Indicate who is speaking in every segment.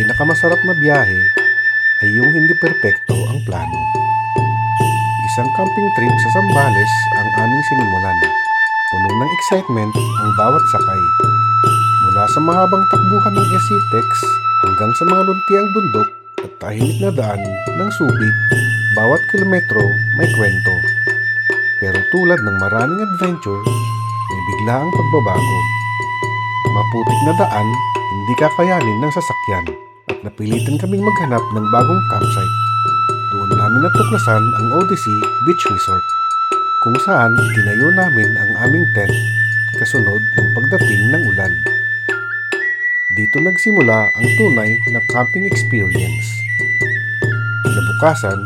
Speaker 1: pinakamasarap na biyahe ay yung hindi perpekto ang plano. Isang camping trip sa Zambales ang aming sinimulan. Puno ng excitement ang bawat sakay. Mula sa mahabang takbuhan ng SCTEX hanggang sa mga luntiang bundok at tahimik na daan ng Subic, bawat kilometro may kwento. Pero tulad ng maraming adventure, may biglaang pagbabago. Maputik na daan, hindi kakayanin ng sasakyan at napilitan kaming maghanap ng bagong campsite. Doon namin natuklasan ang Odyssey Beach Resort, kung saan itinayo namin ang aming tent kasunod ng pagdating ng ulan. Dito nagsimula ang tunay na camping experience. Kinabukasan,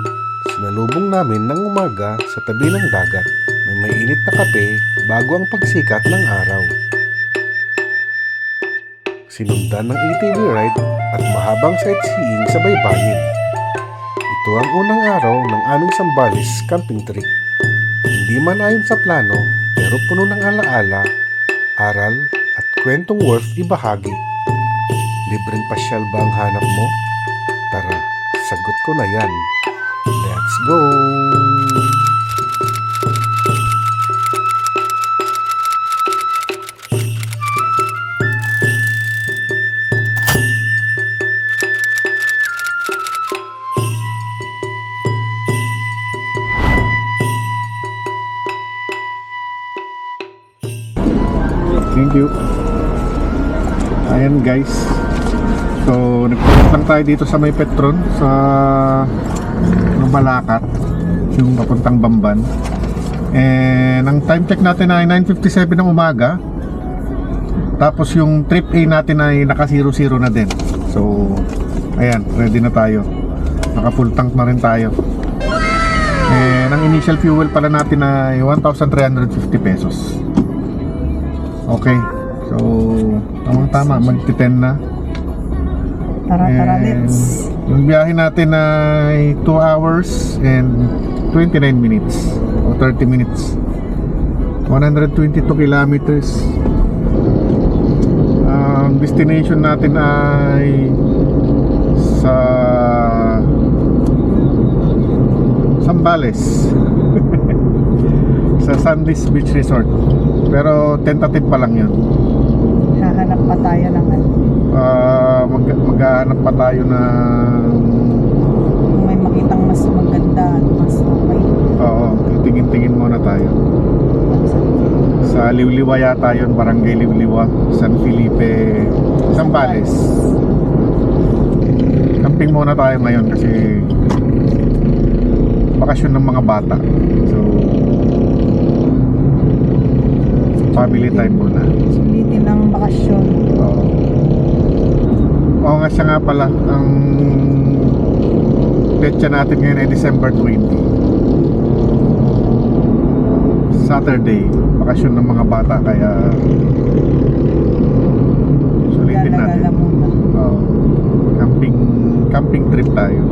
Speaker 1: sinalubong namin ng umaga sa tabi ng dagat. May mainit na kape bago ang pagsikat ng araw. Sinundan ng ATV ride at mahabang sightseeing sa baybayin. Ito ang unang araw ng aming Zambales camping trip. Hindi man ayon sa plano, pero puno ng alaala, aral at kwentong worth ibahagi. Libreng pasyal ba ang hanap mo? Tara, sagot ko na yan. Let's go! Thank you. Ayan guys. So, nagpunta lang tayo dito sa may Petron sa Malacat, yung papuntang Bamban. And ang time check natin ay 9:57 ng umaga. Tapos yung trip A natin ay naka 00 na din. So, ayan, ready na tayo. Naka full tank na rin tayo. And ang initial fuel pala natin ay 1,350 pesos. Okay, so tamang-tama, magti-10 na.
Speaker 2: Tara, let's.
Speaker 1: Yung biyahe natin ay 2 hours and 29 minutes o 30 minutes. 122 kilometers. Ang destination natin ay sa Zambales. Sa Sandys Beach Resort. Pero tentative pa lang yun.
Speaker 2: Hahanap pa tayo ng
Speaker 1: maghahanap pa tayo ng
Speaker 2: kung may makitang mas maganda at mas okay.
Speaker 1: oo, titingin-tingin muna tayo sa Liwliwa yata yun, Barangay Liwliwa, San Felipe, Zambales. Camping muna tayo ngayon kasi bakasyon ng mga bata. So family time muna.
Speaker 2: Sulitin ang bakasyon.
Speaker 1: Oo nga, siya nga pala. Ang petsa natin ngayon ay December 20. Saturday. Bakasyon ng mga bata, kaya sulitin natin.
Speaker 2: Gala-gala muna.
Speaker 1: Oo. Camping trip tayo.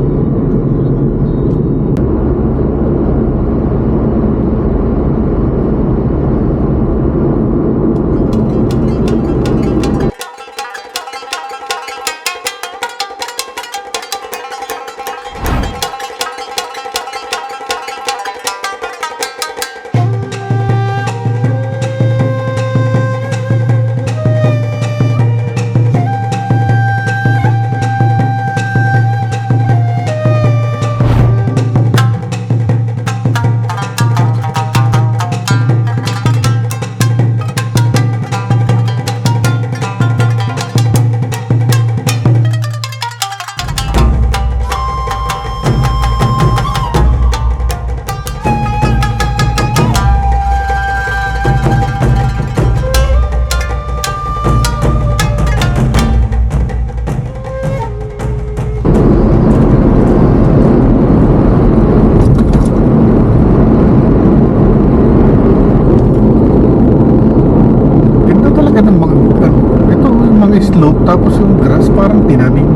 Speaker 1: Slope, tapos yung grass parang tinanim.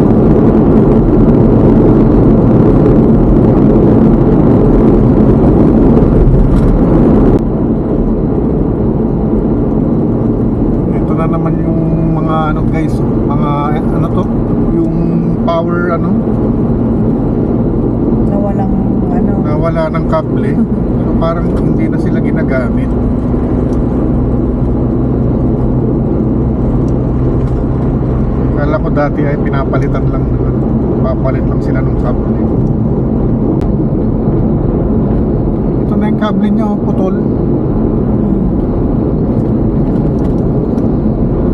Speaker 1: nawawala ng kable. Pero parang hindi na sila ginagamit. Kala ko dati ay pinapalitan lang naman. Papalit lang sila ng kable. Ito na yung kable niya, oh, putol.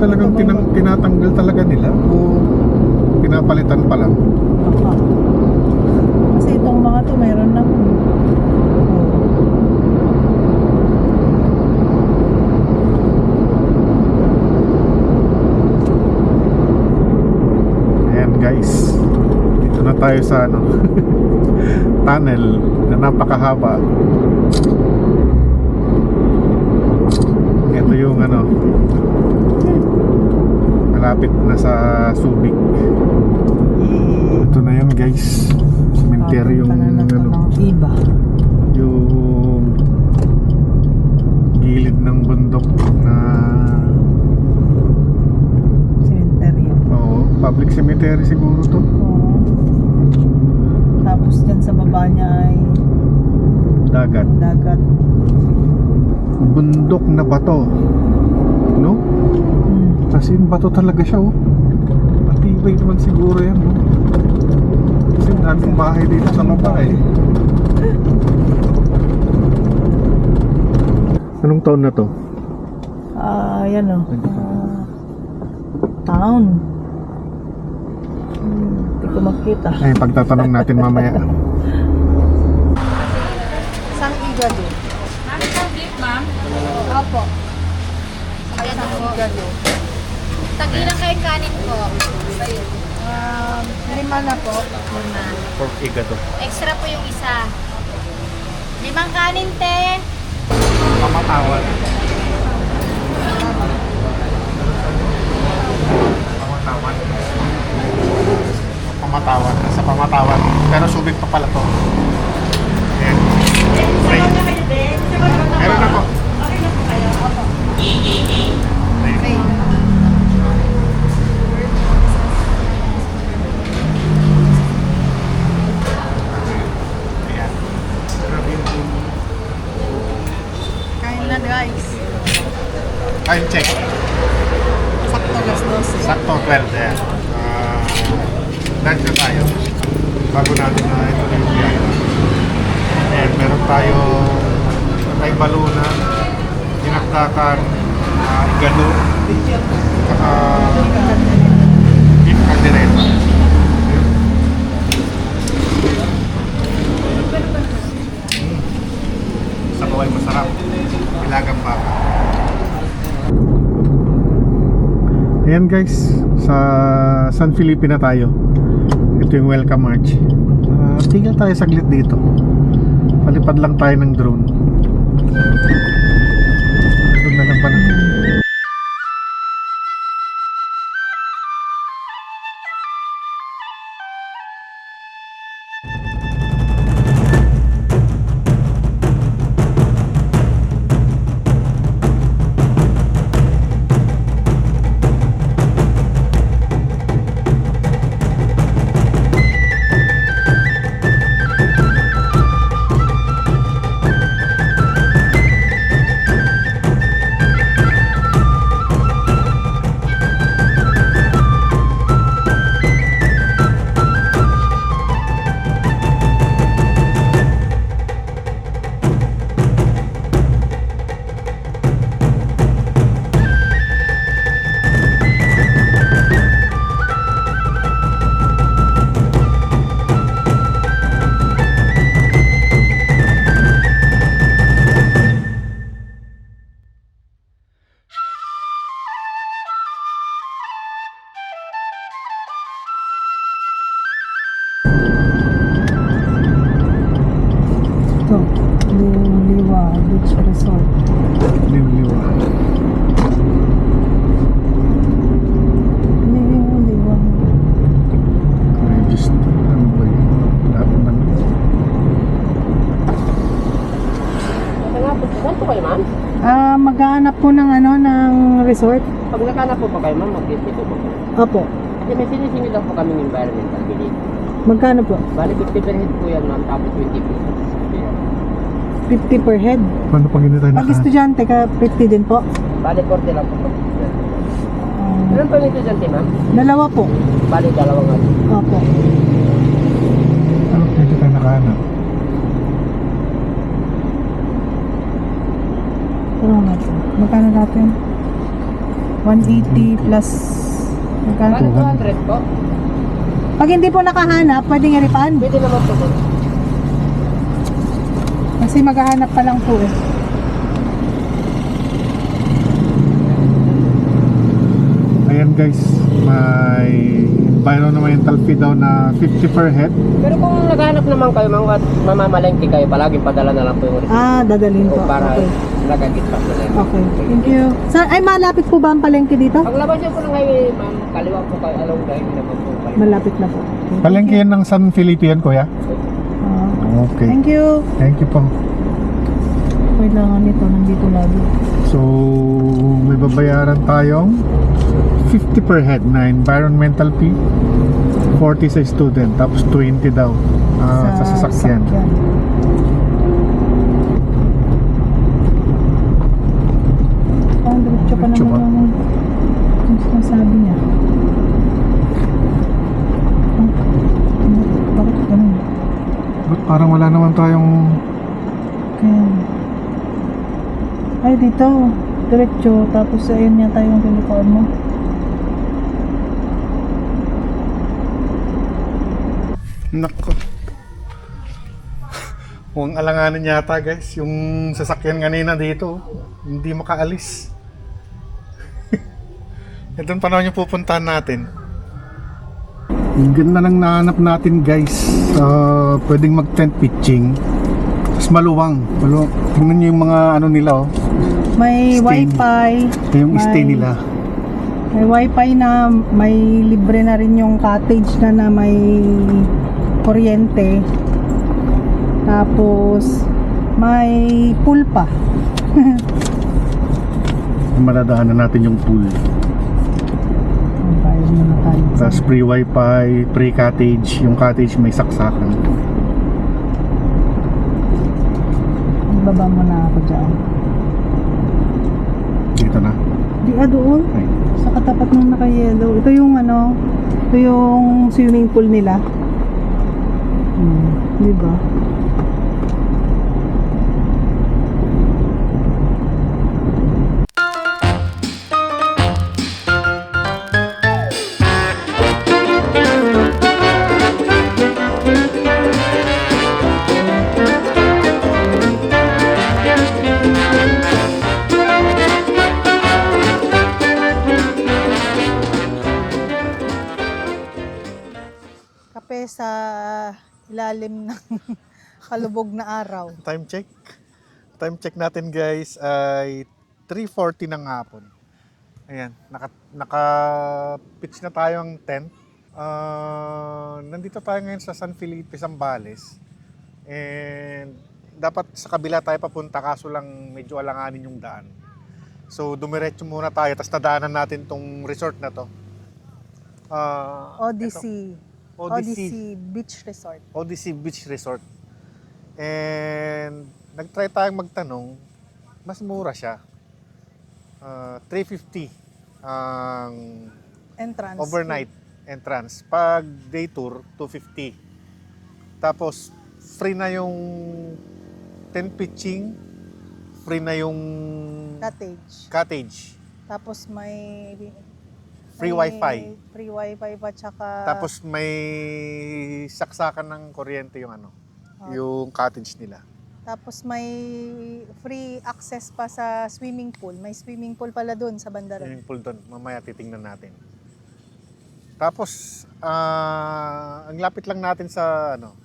Speaker 1: Talagang tinatanggal talaga nila o pinapalitan pa lang.
Speaker 2: Baka. Kasi itong mga to mayroon na.
Speaker 1: Ayan guys, dito na tayo sa ano tunnel na napakahaba. Ito yung ano, malapit na sa Subic. Ito na yun guys, cemetery yung ano,
Speaker 2: iba.
Speaker 1: yung gilid ng bundok na
Speaker 2: Cemetery.
Speaker 1: oo, public cemetery siguro to.
Speaker 2: Oo. Tapos dyan sa baba niya ay
Speaker 1: Dagat,
Speaker 2: dagat.
Speaker 1: bundok na bato, no? Kasi yung bato talaga siya, oh. Matibay naman siguro yan, no? Kasi daming bahay dito sa baba, eh. Anong taon na to?
Speaker 2: Yan o. Town. Hindi ko makita.
Speaker 1: Ay, pagtatanong natin mamaya.
Speaker 2: Sang igado.
Speaker 3: Ma'am, isang beef, ma'am.
Speaker 2: Opo.
Speaker 3: Ayan
Speaker 2: Sang
Speaker 3: po.
Speaker 2: igado.
Speaker 3: Tagilang kayo kanin po.
Speaker 2: 5 na po.
Speaker 3: Lima.
Speaker 1: Pork igado.
Speaker 3: Extra po yung isa. 5 kanin, te.
Speaker 1: Pamatawan. Pamatawan. Pamatawan. Sa pamatawan. Pero subik pa pala to. Ayan. Fry. Meron ako. Fry. Ayan. Grabe yung
Speaker 2: Kain na guys.
Speaker 1: time check.
Speaker 2: Sakto alas 12.
Speaker 1: Sakto 12. Ayan. Lunch na tayo. Bago natin na ito na yung biyahe. And meron tayo baluna, dinakdakan, igalo, saka beef caldereta. Sa baway masarap. Ilagang baka. Ayan guys, sa San Felipe na tayo. Ito yung welcome march. Tingnan tayo saglit dito. Palipad lang tayo ng drone. Doon na lang pa natin.
Speaker 2: Ito. Liwa Beach Resort.
Speaker 1: Liw-liw.
Speaker 2: Liwa.
Speaker 1: Register. Ano ba yun? Lahat ng
Speaker 4: Saan po kayo, ma'am?
Speaker 2: Maghahanap po ng ng resort.
Speaker 4: Pag naghanap po pa kayo, ma'am, mag-visit po po.
Speaker 2: Opo.
Speaker 4: Kasi may sinisingil lang po kami ng environmental bilik.
Speaker 2: Magkano po?
Speaker 4: Bali, 50 per head po yan, ma'am, tapos 20 pesos.
Speaker 2: 50 per head.
Speaker 1: Paano pag hindi tayo
Speaker 2: Pag estudyante ka, 50 din po.
Speaker 4: Bali, 40 lang po. Ilan pa yung estudyante, ma'am?
Speaker 2: Dalawa po.
Speaker 4: Bali, dalawang ano.
Speaker 2: Opo.
Speaker 1: Ano hindi tayo nakahanap?
Speaker 2: Pero nga po. Magkano natin? 180 plus... Magkano?
Speaker 4: Bali, 200 po.
Speaker 2: Pag hindi po nakahanap, pwedeng i-refund.
Speaker 4: Pwede naman po.
Speaker 2: Kasi maghahanap pa lang po eh.
Speaker 1: Ayan guys, may environmental fee daw na 50 per head.
Speaker 4: Pero kung naghanap naman kayo, ma'am, at mamamalengke kayo, palaging padala na lang po yung receipt.
Speaker 2: Dadalhin
Speaker 4: O
Speaker 2: po.
Speaker 4: para
Speaker 2: Okay.
Speaker 4: nagagit pa po na.
Speaker 2: Okay. Thank you. Ay, malapit po ba ang palengke dito?
Speaker 4: Pag labas niyo po ng highway, ma'am, kaliwa po kayo, along the highway naman po kayo.
Speaker 2: Malapit na po. Okay.
Speaker 1: Palengke yan ng San Felipe yan, kuya? Okay.
Speaker 2: Thank you.
Speaker 1: Thank you po.
Speaker 2: Kailangan nito, nandito lagi.
Speaker 1: So, may babayaran tayong 50 per head na environmental fee, 40 sa student, tapos 20 daw sa sasakyan.
Speaker 2: 100 pa
Speaker 1: Diretso ba?
Speaker 2: naman yung sinasabi niya. Bakit ganun?
Speaker 1: Ba't parang wala naman tayong...
Speaker 2: Kaya... Ay, dito. Diretso. Tapos ayun yata yung telephone mo.
Speaker 1: Nako. Huwag alanganin yata guys, yung sasakyan kanina dito, hindi makaalis. Ito ang panahon yung pupuntahan natin. Ang ganda ng nahanap natin guys. Pwedeng mag tent pitching. Tapos maluwang. Tingnan nyo yung mga ano nila oh.
Speaker 2: May
Speaker 1: Stay.
Speaker 2: wifi.
Speaker 1: Yung stay nila.
Speaker 2: May wifi na, may libre na rin yung cottage na may kuryente. Tapos may pool pa.
Speaker 1: Madadaanan natin yung pool.
Speaker 2: Bayad muna tayo.
Speaker 1: Tapos free wifi, free cottage. Yung cottage may saksakan.
Speaker 2: Baba mo na ako dyan.
Speaker 1: Dito na.
Speaker 2: Di doon.
Speaker 1: Ay.
Speaker 2: Sa katapat ng naka-yellow. Ito yung ano, ito yung swimming pool nila. Di ba? Kape sa ilalim ng kalubog na araw.
Speaker 1: Time check. Time check natin guys ay 3:40 ng hapon. Ayan, naka-pitch na tayo ang tent. Nandito tayo ngayon sa San Felipe, Zambales. And dapat sa kabila tayo papunta kaso lang medyo alanganin yung daan. So dumiretso muna tayo tapos nadaanan natin tong resort na to.
Speaker 2: Odyssey.
Speaker 1: Ito,
Speaker 2: Odyssey Beach Resort.
Speaker 1: Odyssey Beach Resort. And nagtry tayong magtanong, mas mura siya. 350 ang
Speaker 2: Entrance.
Speaker 1: overnight entrance. Pag day tour, 250. Tapos free na yung tent pitching, free na yung
Speaker 2: Cottage.
Speaker 1: cottage,
Speaker 2: Tapos may
Speaker 1: free wifi.
Speaker 2: Free wifi pa tsaka
Speaker 1: Tapos may saksakan ng kuryente yung ano, yung cottage nila.
Speaker 2: tapos may free access pa sa swimming pool. May swimming pool pala doon sa banda ron.
Speaker 1: Swimming pool doon. Mamaya titingnan natin. Tapos, ang lapit lang natin sa ano,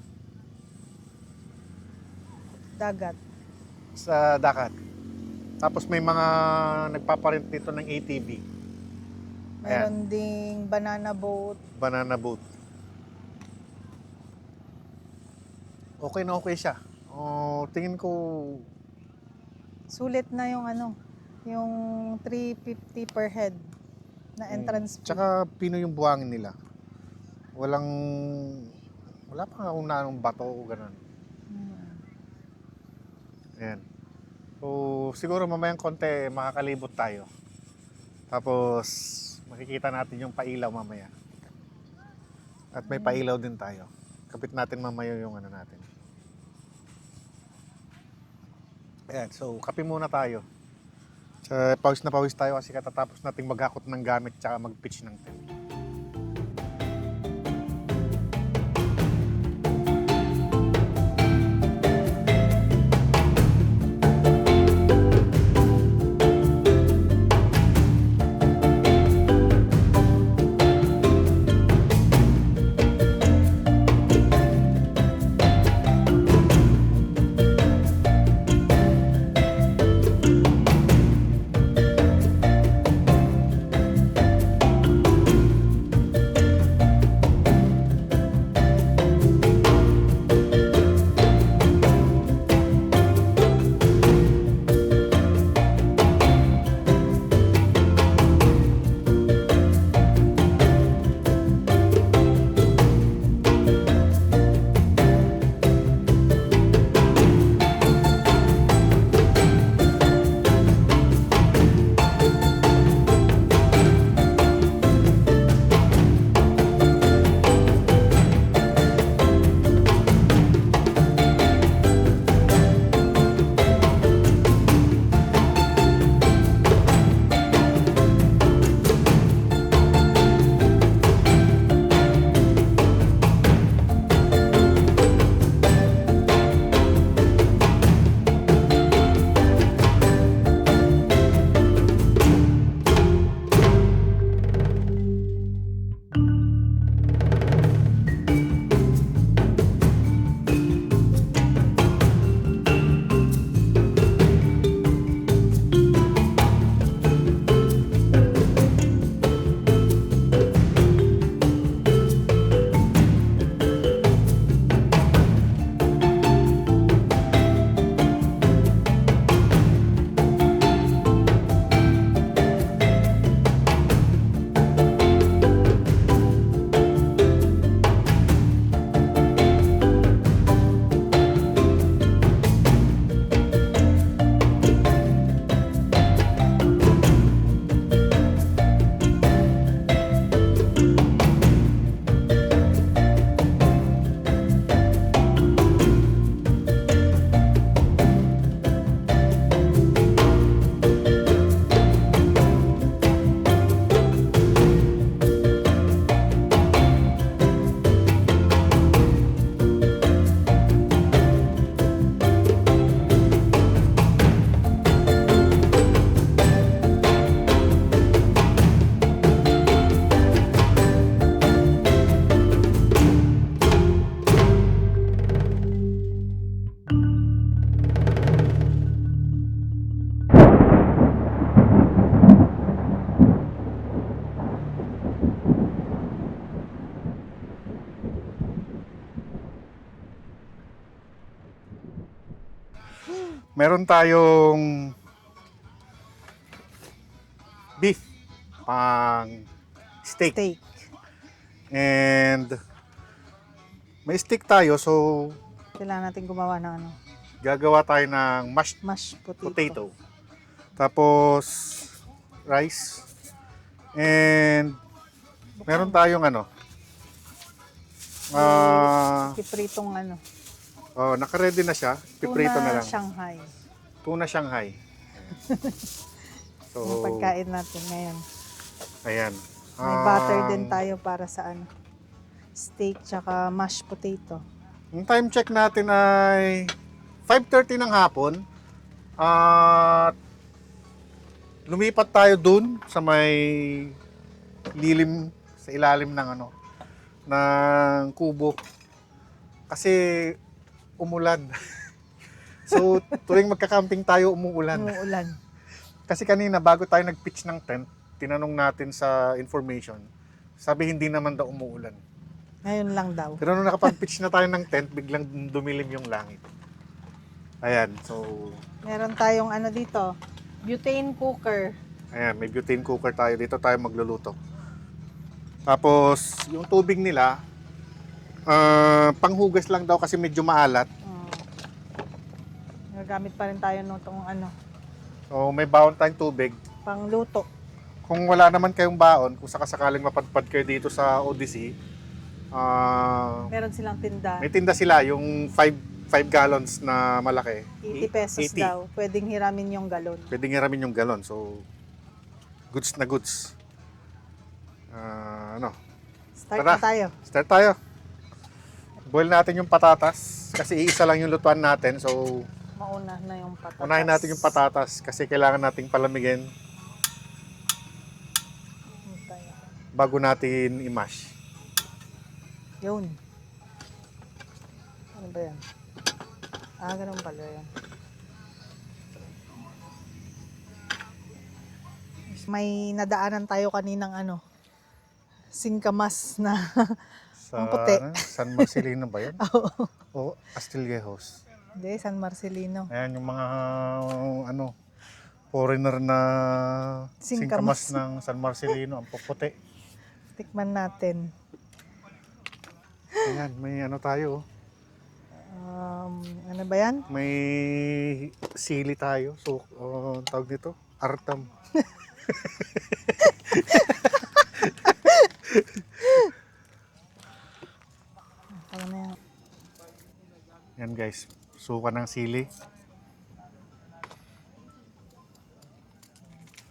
Speaker 2: Dagat.
Speaker 1: sa dagat. Tapos may mga nagpaparent dito ng ATV,
Speaker 2: Meron ding banana boat.
Speaker 1: banana boat. Okay na okay siya. Tingin ko
Speaker 2: Sulit na yung ano, yung 350 per head na entrance fee.
Speaker 1: tsaka pino yung buhangin nila. Wala pa nga kung naanong bato o ganun. Ayan. So, siguro mamayang konti makakalibot tayo. Tapos, makikita natin yung pailaw mamaya. At may pailaw din tayo. Kapit natin mamaya yung ano natin. Ayan, so kape muna tayo. Pawis na pawis tayo kasi katatapos nating maghakot ng gamit tsaka mag-pitch ng tent. Meron tayong beef pang steak.
Speaker 2: Steak.
Speaker 1: And may steak tayo, so
Speaker 2: Kailangan natin gumawa ng ano,
Speaker 1: gagawa tayo ng mashed
Speaker 2: mashed potato.
Speaker 1: potato. Tapos rice. And meron tayong ano.
Speaker 2: Pipritong ano,
Speaker 1: Naka-ready na siya. Piprito na
Speaker 2: tuna
Speaker 1: lang.
Speaker 2: Shanghai.
Speaker 1: Tuna Shanghai. So,
Speaker 2: Yung pagkain natin ngayon.
Speaker 1: ayan.
Speaker 2: May butter din tayo para sa ano, steak tsaka mashed potato.
Speaker 1: Yung time check natin ay 5:30 ng hapon. At lumipat tayo dun sa may lilim, sa ilalim ng ano, ng kubo. Kasi umulan. So, tuwing magka-camping tayo, umuulan.
Speaker 2: Umuulan.
Speaker 1: Kasi kanina, bago tayo nag-pitch ng tent, tinanong natin sa information, sabi hindi naman daw umuulan.
Speaker 2: Ngayon lang daw.
Speaker 1: Pero nung nakapag-pitch na tayo ng tent, biglang dumilim yung langit. Ayan, so,
Speaker 2: Meron tayong ano dito, butane cooker.
Speaker 1: ayan, may butane cooker tayo. Dito tayo magluluto. Tapos, yung tubig nila, panghugas lang daw kasi medyo maalat.
Speaker 2: Gagamit pa rin tayo nung ano,
Speaker 1: So, may baon tayong tubig.
Speaker 2: pangluto.
Speaker 1: Kung wala naman kayong baon, kung sakasakaling mapadpad kayo dito sa Odyssey,
Speaker 2: Meron silang tinda.
Speaker 1: may tinda sila, yung 5 gallons na malaki.
Speaker 2: 80 pesos
Speaker 1: 80.
Speaker 2: daw. Pwedeng hiramin yung galon.
Speaker 1: Pwedeng hiramin yung galon. So, goods na goods.
Speaker 2: Start
Speaker 1: Tara.
Speaker 2: na tayo.
Speaker 1: Start tayo. Boil natin yung patatas kasi iisa lang yung lutuan natin. So,
Speaker 2: Mauna na yung patatas.
Speaker 1: unahin natin yung patatas kasi kailangan nating palamigin
Speaker 2: Tayo.
Speaker 1: bago natin i-mash.
Speaker 2: Yun. Ano ba yan? Ganun pala yan. May nadaanan tayo kaninang singkamas na
Speaker 1: Sa
Speaker 2: Ang puti.
Speaker 1: San Marcelino ba yun?
Speaker 2: Oo.
Speaker 1: O Astillejos.
Speaker 2: Hindi, San Marcelino.
Speaker 1: Ayan yung mga foreigner na
Speaker 2: Singkamas.
Speaker 1: singkamas ng San Marcelino. Ang puputi.
Speaker 2: Tikman natin.
Speaker 1: Ayan, may tayo.
Speaker 2: Ano ba yan?
Speaker 1: May sili tayo. So, tawag nito, artam.
Speaker 2: Ano na yan?
Speaker 1: Yan guys, suka ng sili.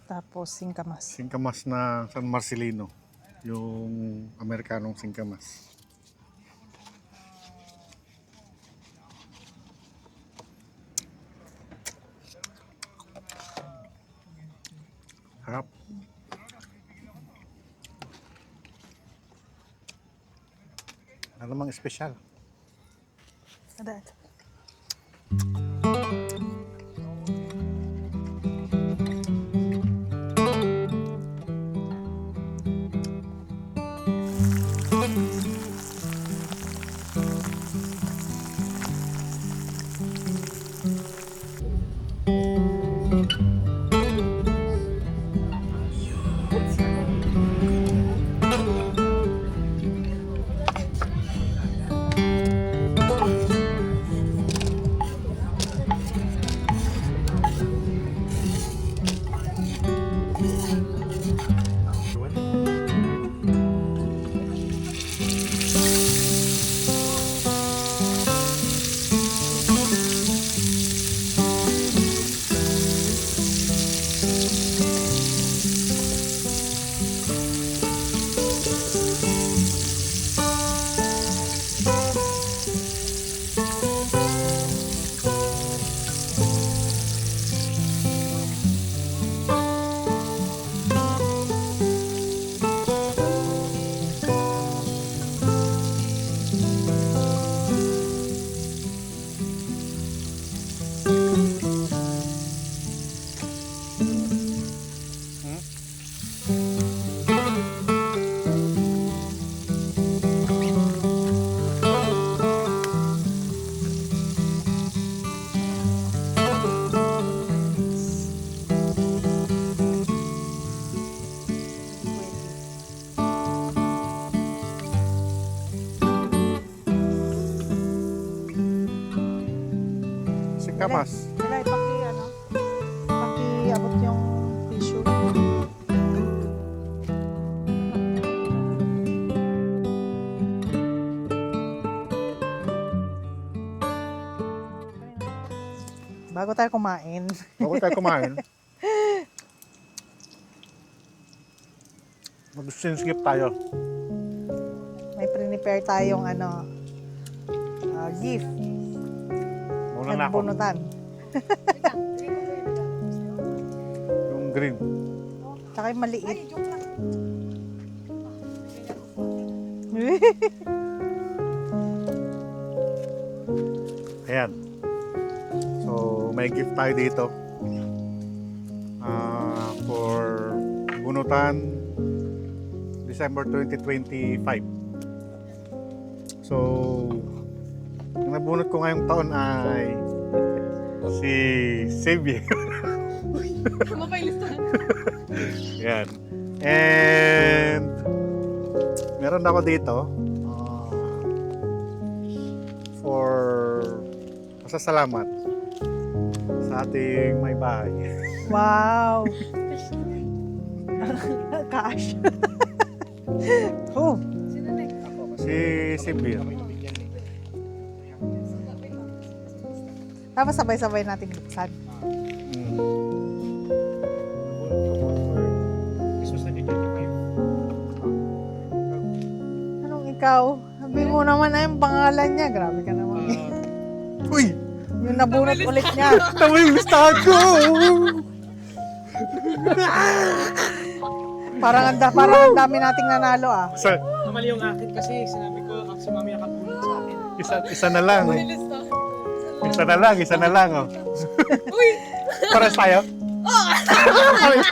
Speaker 2: Tapos singkamas.
Speaker 1: Singkamas na San Marcelino. Yung Amerikanong singkamas. Harap. Ano namang espesyal?
Speaker 2: Ada.
Speaker 1: Singkamas.
Speaker 2: Wala, paki-abot yung tissue. Bago tayo kumain.
Speaker 1: Bago tayo kumain, mag-skip tayo.
Speaker 2: May prepare tayong gift.
Speaker 1: Muna na ako.
Speaker 2: Bunutan.
Speaker 1: Yung green.
Speaker 2: Tsaka yung maliit.
Speaker 1: Ayan. So, may gift tayo dito. For bunutan December 2025. So, ang nabunot ko ngayong taon ay si Xavier. Yan. And meron ako dito for pasasalamat sa ating may bahay.
Speaker 2: Wow. Cash. Oh,
Speaker 1: Si Bir.
Speaker 2: tapos sabay-sabay nating buksan.
Speaker 1: Mm.
Speaker 2: Anong ikaw? Sabi mo naman na yung pangalan niya. Grabe ka naman.
Speaker 1: Uy!
Speaker 2: Yung nabunot ulit niya.
Speaker 1: Tama yung listahan ko!
Speaker 2: Parang ang dami nating nanalo ah.
Speaker 5: Mali yung akin kasi sinabi ko si mami nakatulong sa akin.
Speaker 1: Isa na lang. Isa na lang. Oh. Uy! Pares tayo?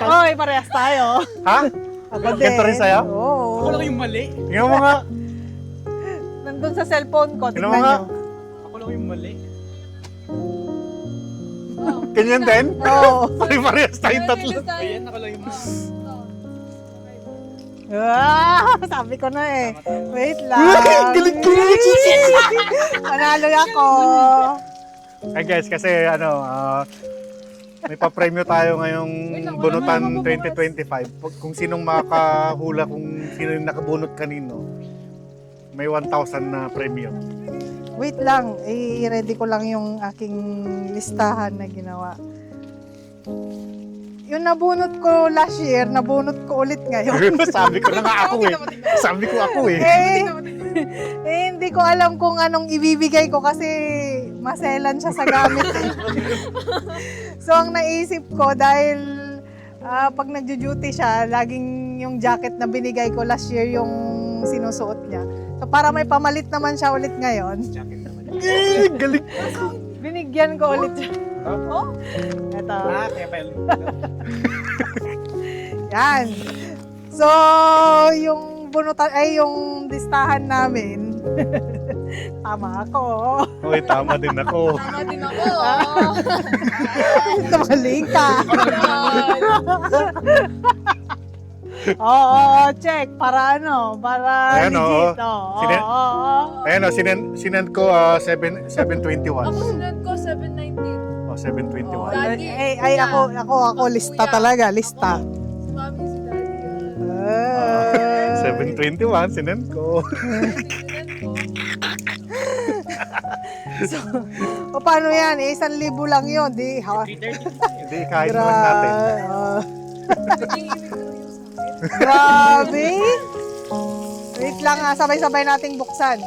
Speaker 2: Oy, parehas tayo.
Speaker 1: Ha?
Speaker 2: Ako din.
Speaker 1: Ganito rin sa'yo?
Speaker 2: Oo.
Speaker 5: Ako lang yung mali.
Speaker 1: Tingnan mo nga.
Speaker 2: Nandun sa cellphone ko.
Speaker 1: Tingnan
Speaker 2: Tingnan
Speaker 1: mo nga.
Speaker 2: nyo.
Speaker 5: Ako lang yung mali.
Speaker 1: Ganyan din?
Speaker 2: Oo.
Speaker 1: Parehas tayong tatlo.
Speaker 5: Ayan, ako lang yung mali.
Speaker 2: Ah, sabi ko na eh. Wait lang.
Speaker 1: Galing ko!
Speaker 2: Panalo ako.
Speaker 1: Ay guys, kasi may pa-premyo tayo ngayong bunutan 2025. Kung sinong makahula kung sino yung nakabunot kanino, may 1,000 na premyo.
Speaker 2: Wait lang. I-ready ko lang yung aking listahan na ginawa. Yung nabunot ko last year, nabunot ko ulit ngayon.
Speaker 1: Sabi ko na nga ako eh. Sabi ko ako eh.
Speaker 2: Hindi ko alam kung anong ibibigay ko kasi maselan siya sa gamit. So, ang naisip ko, dahil pag nagjo-duty siya, laging yung jacket na binigay ko last year yung sinusuot niya. So, para may pamalit naman siya ulit ngayon,
Speaker 1: Galing.
Speaker 2: binigyan ko ulit siya. Oh? Ito.
Speaker 5: Kaya pa yun.
Speaker 2: Yan. So, yung bunutan, ay yung listahan namin. Tama ako.
Speaker 1: Uy, tama din ako.
Speaker 3: Tama din ako.
Speaker 2: Mali ka. Oo, check. Para ano? Para
Speaker 1: Ayan, oo.
Speaker 2: legit. Oo,
Speaker 1: Sine-
Speaker 2: oo.
Speaker 1: Ayan o, sinend ko 721.
Speaker 3: Ako sunod ko 719.
Speaker 1: Oh, 721.
Speaker 3: Lagi.
Speaker 2: Ay, ako, lista
Speaker 3: Kuya.
Speaker 2: talaga, lista.
Speaker 3: Si mami, si daddy.
Speaker 2: Ah.
Speaker 1: 721, sinend ko.
Speaker 2: O paano yan? 1,000 lang yun. Di, ha?
Speaker 5: 330.
Speaker 1: Hindi, kahit naman natin.
Speaker 2: Ah. Grabe. Wait lang ha, sabay-sabay nating buksan.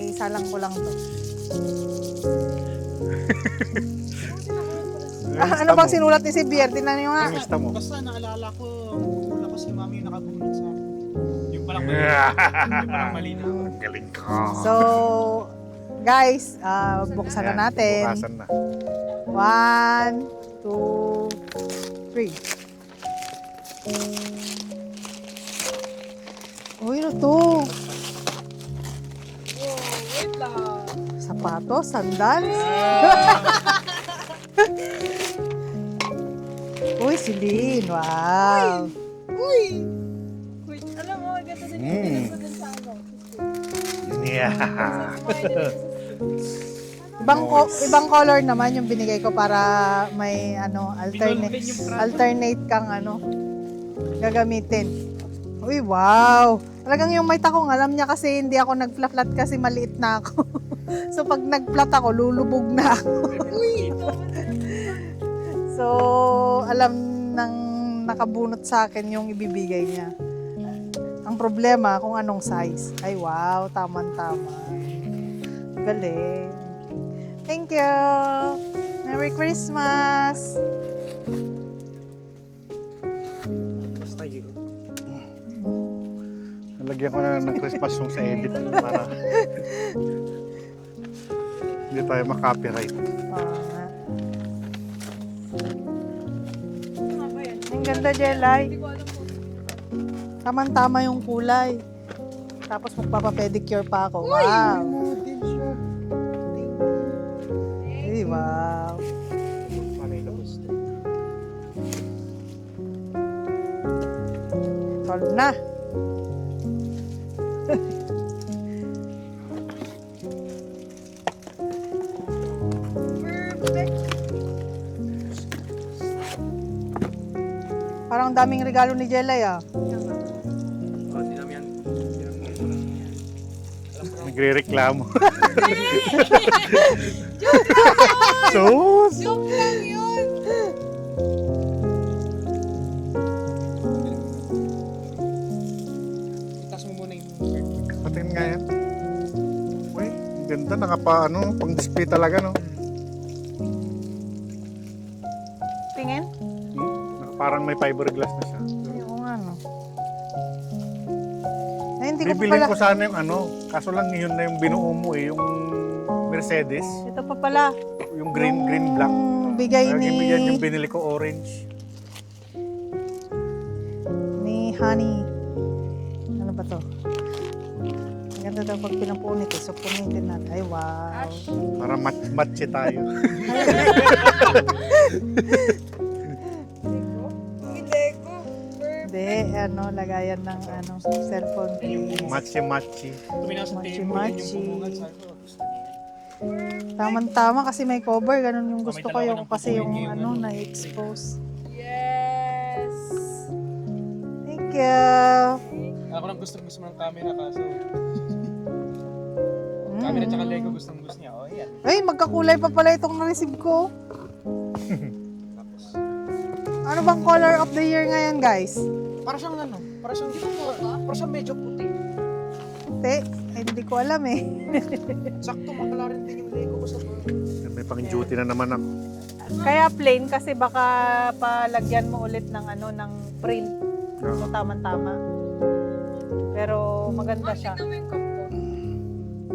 Speaker 2: Isalang ko lang to. Ano bang sinulat ni si Bier? Tingnan niyo nga.
Speaker 1: Yung lista mo.
Speaker 5: Basta naalala ko, wala ko si mami yung nakabunot sa akin. Yung palang mali. Yung palang mali na.
Speaker 1: Galing ka.
Speaker 2: So, guys, buksan na
Speaker 1: Ayan,
Speaker 2: natin.
Speaker 1: bukasan na.
Speaker 2: 1, 2, 3. Uy, ano to?
Speaker 3: Wait lang.
Speaker 2: Sapatos, sandals. Uy, Celine. Wow.
Speaker 3: Wait, alam mo, ganda din yung
Speaker 1: Mm.
Speaker 3: pinag ko dun sa ano.
Speaker 1: Yeah.
Speaker 2: Ibang color naman yung binigay ko para may alternate kang gagamitin. Uy, wow. Talagang yung may takong, alam niya kasi hindi ako nag-flat kasi maliit na ako. So pag nag-flat ako, lulubog na ako. So, alam nang nakabunot sa akin yung ibibigay niya. Ang problema kung anong size. Ay, wow, tama-tama. Galing. Thank you. Merry Christmas.
Speaker 5: Basta yun.
Speaker 1: Nalagyan ko na ng Christmas yung sa edit para hindi tayo makopyright.
Speaker 2: Nga. Ang ganda, Jelay.
Speaker 3: Hindi ko alam kung
Speaker 2: Tama-tama yung kulay. Tapos magpapapedicure pa ako. Wow. Ay, wow.
Speaker 5: Malay labas.
Speaker 2: Solve na. Parang ang daming regalo ni Jelay ah.
Speaker 1: Nagre-reklamo. Sus!
Speaker 2: Joke lang yun!
Speaker 5: Itas mo muna yung
Speaker 1: Patingin nga yan. Uy, ang ganda. Pang display talaga, no?
Speaker 2: Tingin?
Speaker 1: Parang may fiberglass na siya.
Speaker 2: Ay, oo nga no. Ay, hindi ko pa
Speaker 1: Bibilin
Speaker 2: pala.
Speaker 1: ko sana yung kaso lang yun na yung binuo mo yung Mercedes,
Speaker 2: Ito pa pala.
Speaker 1: yung green black.
Speaker 2: Bigay
Speaker 1: Kaya
Speaker 2: ni...
Speaker 1: yan yung binili ko orange.
Speaker 2: ni Honey. Ano ba to? Ang ganda daw pag pinapunit eh. So punitin natin. Ay, wow.
Speaker 1: Para matche tayo.
Speaker 2: Hindi, lagayan ng cellphone case.
Speaker 1: Matche.
Speaker 5: Tuminaw sa
Speaker 2: Machi,
Speaker 5: table, yun
Speaker 2: machi.
Speaker 5: yung bubungan. Sabi ko, gusto niya.
Speaker 2: Tama kasi may cover. Ganun yung gusto ko.
Speaker 5: May dalawa
Speaker 2: Yung
Speaker 5: ng
Speaker 2: kasi yung
Speaker 5: pupuwing yung
Speaker 2: na-expose.
Speaker 3: Yes!
Speaker 2: Thank you.
Speaker 5: Ako lang gusto mo ng camera kaso. Camera tsaka Lego gusto niya. Oh, yan.
Speaker 2: Ay, magkakulay pa pala itong na-receive ko.
Speaker 5: Tapos,
Speaker 2: Ano bang color of the year ngayon, guys?
Speaker 5: para siyang para siyang medyo puti.
Speaker 2: Te, hindi ko alam eh.
Speaker 5: Sakto, makala rin din yung Lego ko sa
Speaker 1: May pang duty na naman ako.
Speaker 2: Kaya plain kasi baka palagyan mo ulit ng ng print. So tama-tama. Pero maganda siya.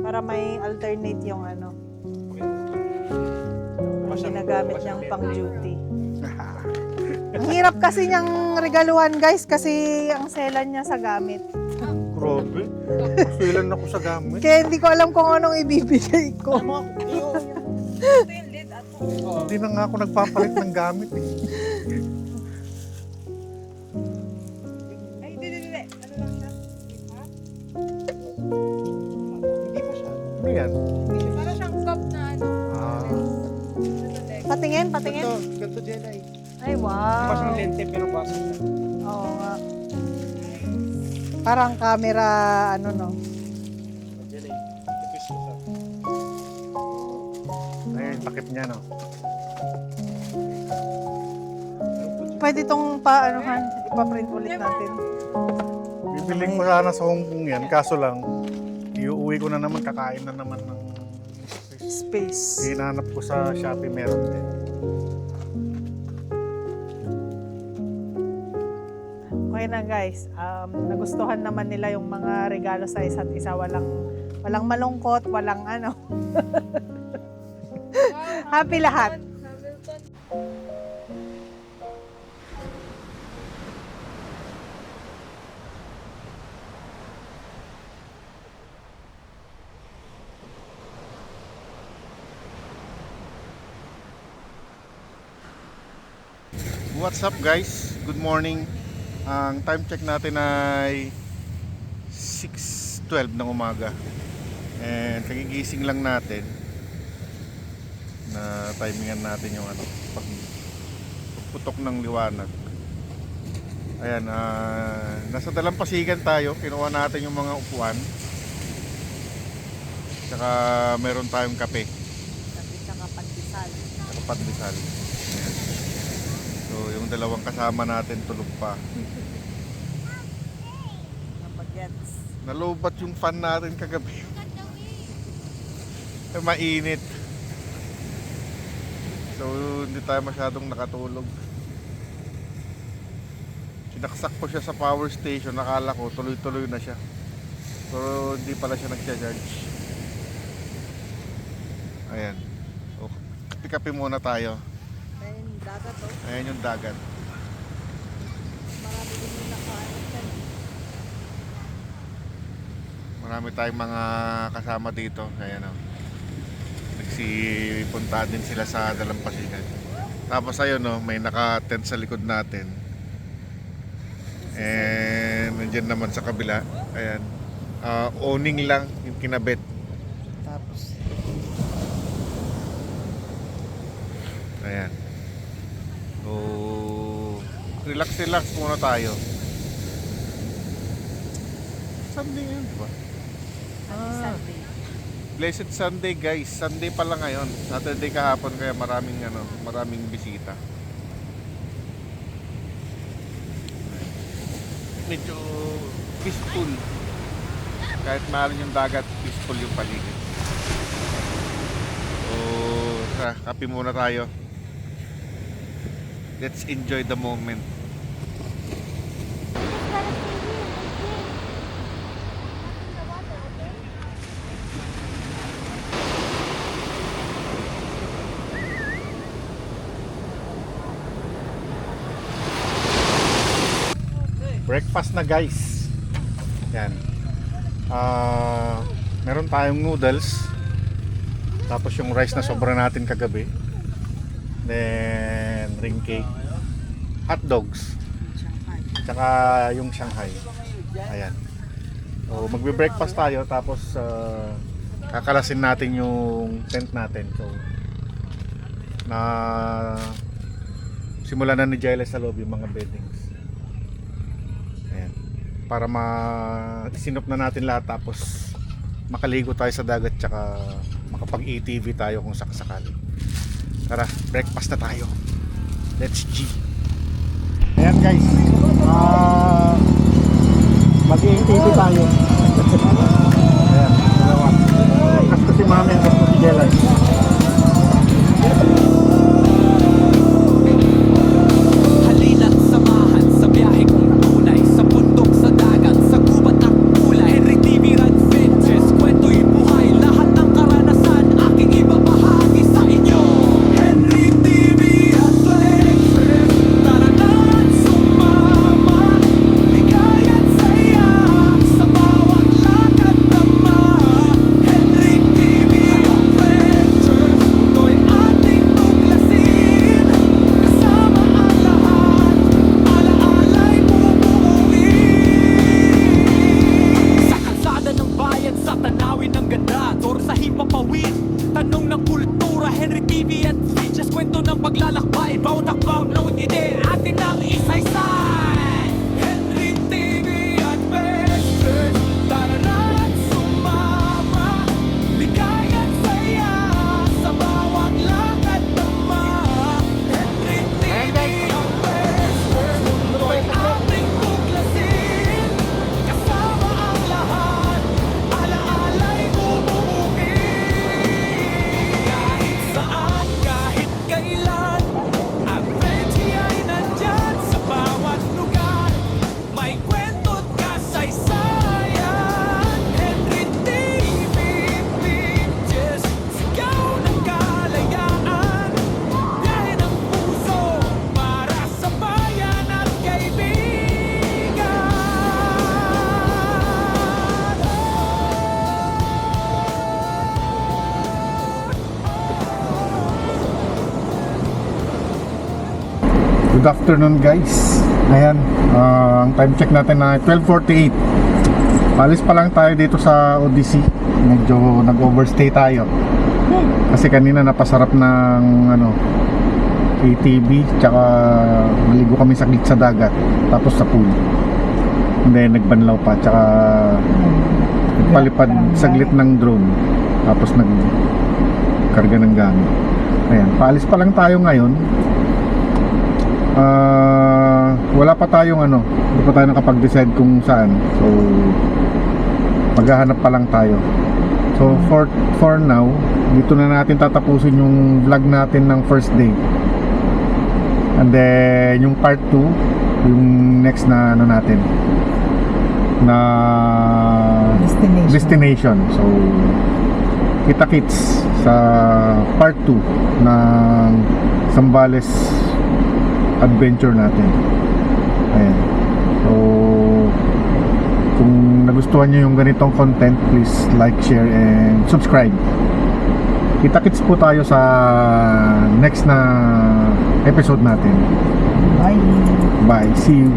Speaker 2: Para may alternate yung yung ginagamit niyang pang duty. Ang hirap kasi niyang regaluhan, guys, kasi ang selan niya sa gamit.
Speaker 1: Grabe. Masuilan ako sa gamit.
Speaker 2: Kaya hindi ko alam kung anong ibibigay ko.
Speaker 1: Hindi na nga ako nagpapalit ng gamit eh.
Speaker 5: Hindi pa siya.
Speaker 1: Ano yan?
Speaker 3: Para siyang cup na
Speaker 1: Ah,
Speaker 2: Patingin.
Speaker 5: Ganto Jelay.
Speaker 2: Ay,
Speaker 5: Pa
Speaker 2: wow.
Speaker 5: siyang lente pero baso siya.
Speaker 2: Oo nga. Parang camera,
Speaker 5: Jelay. Tipis mo siya.
Speaker 1: ayun, takip niya, no?
Speaker 2: Pwede itong ipaprint ulit natin.
Speaker 1: Bibiling ko sana sa Hong Kong yan, kaso lang, iuwi ko na naman, kakain na naman ng
Speaker 2: Space.
Speaker 1: hinahanap ko sa Shopee, meron din.
Speaker 2: Okay na guys, nagustuhan naman nila yung mga regalo sa isa't isa. Walang malungkot, walang Happy lahat.
Speaker 1: What's up guys? Good morning. Ang time check natin ay 6:12 ng umaga. And kagigising lang natin na timingan natin yung pagputok ng liwanag. Ayan, nasa dalampasigan tayo. Kinuha natin yung mga upuan. Tsaka meron tayong kape.
Speaker 2: Tsaka pandesal.
Speaker 1: Tsaka pandesal. Ayan. So yung dalawang kasama natin tulog pa. Nalobat yung fan natin kagabi. Mainit. So hindi tayo masyadong nakatulog. Sinaksak ko siya sa power station. Nakala ko tuloy-tuloy na siya. Pero hindi pala siya nag-charge. Ayan. So, kape-kape muna tayo.
Speaker 2: Ayan yung dagat
Speaker 1: Ayan yung dagat.
Speaker 2: Marami din yung nakaano.
Speaker 1: Marami tayong mga kasama dito. Ayan o. Nagsipunta din sila sa dalampasigan. Tapos ayun o, may naka-tent sa likod natin. And nandiyan naman sa kabila. Ayan. Awning lang yung kinabit.
Speaker 2: Tapos,
Speaker 1: Ayan. So, relax muna tayo. Sunday yun, di ba?
Speaker 3: Sunday.
Speaker 1: Blessed Sunday guys. Sunday pala ngayon. Saturday kahapon kaya maraming bisita. Medyo peaceful. Kahit mahal yung dagat, peaceful yung paligid. So, kape muna tayo. Let's enjoy the moment. Breakfast na guys. Yan. Meron tayong noodles. Tapos yung rice na sobra natin kagabi. Then ring cake. Hot dogs. Tsaka yung Shanghai. Ayan. So magbe-breakfast tayo tapos kakalasin natin yung tent natin. So simulan na ni Jella sa loob yung mga beddings. Ayan. Para isinop na natin lahat tapos makaligo tayo sa dagat tsaka makapag-ATV tayo kung sakasakali. Tara, breakfast na tayo. Let's G. Ayan guys. Mag-ATV tayo. Ayan, dalawa. Gusto si Mami at gusto si Jella.
Speaker 6: Halina't samahan sa biyahe kong tunay, sa bundok, sa dagat, sa gubat at kulay. Henry TV Adventures, kwento'y buhay, lahat ng karanasan aking ibabahagi sa inyo. Henry TV Adventures, tara na't sumama, ligaya't saya sa bawat lakad tama. Henry TV Adventures, ito'y ating tuklasin, kasama ang lahat, alaala'y bubuuin. Sa kalsada ng bayan, sa tanawin ng ganda, toro sa himpapawid, tanong ng kultura. Henry TV Adventures, kwento ng paglalakbay, bawat akbang ng ide, atin ang isaysay. Henry TV Adventures, tara na't sumama, ligaya't saya sa bawat lakad tama. Henry TV Adventures, ito'y ating tuklasin, kasama ang lahat, alaala'y bubuuin. Kahit saan, kahit kailan, ang Reggie ay nandyan sa bawat lugar. May kwento't kasaysayan. Henry TV Pictures, sigaw ng kalayaan, biyahe ng puso para sa bayan at kaibigan.
Speaker 1: Good afternoon guys. Ayan, ang time check natin na 12:48. Alis pa lang tayo dito sa Odyssey. Medyo nag-overstay tayo. Kasi kanina napasarap ng ATV, tsaka maligo kami saglit sa dagat, tapos sa pool. And then nagbanlaw pa, tsaka nagpalipad saglit ng drone, tapos nagkarga ng gamit. Ayan, paalis pa lang tayo ngayon. Wala pa tayong hindi pa tayo nakapag-decide kung saan. So maghahanap pa lang tayo. So for now, dito na natin tatapusin yung vlog natin ng first day. And then yung part 2, yung next na natin na destination. So kita-kits sa part 2 ng Zambales adventure natin. Ayan. So kung nagustuhan nyo yung ganitong content, please like, share, and subscribe. Kita-kits po tayo sa next na episode natin. Bye. Bye. See you.